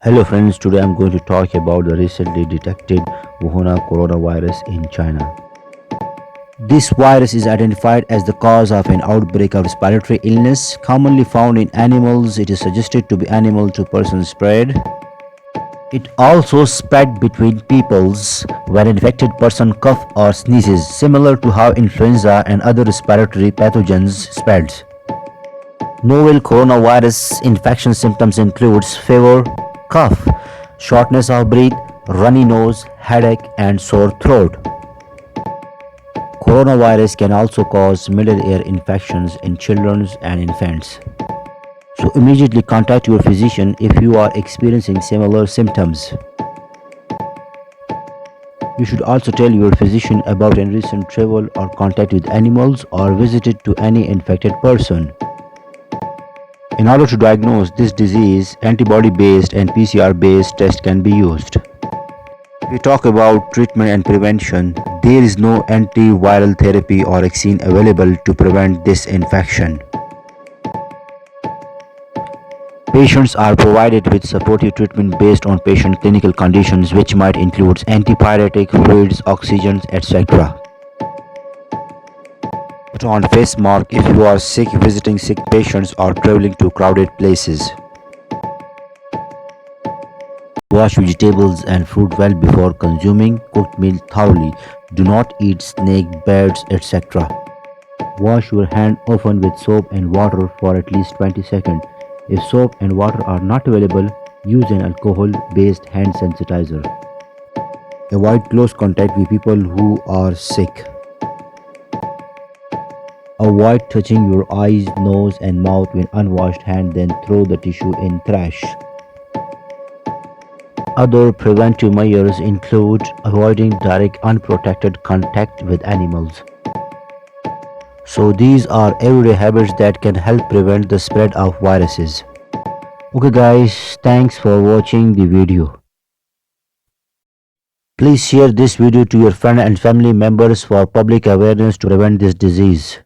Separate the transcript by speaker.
Speaker 1: Hello friends, today I'm going to talk about the recently detected Wuhan coronavirus in China. This virus is identified as the cause of an outbreak of respiratory illness commonly found in animals. It is suggested to be animal to person spread. It also spread between peoples when an infected person cough or sneezes, similar to how influenza and other respiratory pathogens spreads. Novel coronavirus infection symptoms includes fever, cough, shortness of breath, runny nose, headache, and sore throat. Coronavirus can also cause middle ear infections in children and infants. So immediately contact your physician if you are experiencing similar symptoms. You should also tell your physician about any recent travel or contact with animals or visited to any infected person. In order to diagnose this disease, antibody-based and PCR-based tests can be used. If we talk about treatment and prevention, there is no antiviral therapy or vaccine available to prevent this infection. Patients are provided with supportive treatment based on patient clinical conditions, which might include antipyretic fluids, oxygen, etc. Put on face mask if you are sick, visiting sick patients, or traveling to crowded places. Wash vegetables and fruit well before consuming. Cooked meal thoroughly. Do not eat snake, birds, etc. Wash your hand often with soap and water for at least 20 seconds. If soap and water are not available, use an alcohol-based hand sanitizer. Avoid close contact with people who are sick. Avoid touching your eyes, nose, and mouth with unwashed hands, then throw the tissue in trash. Other preventive measures include avoiding direct unprotected contact with animals. So these are everyday habits that can help prevent the spread of viruses. Okay guys, thanks for watching the video. Please share this video to your friends and family members for public awareness to prevent this disease.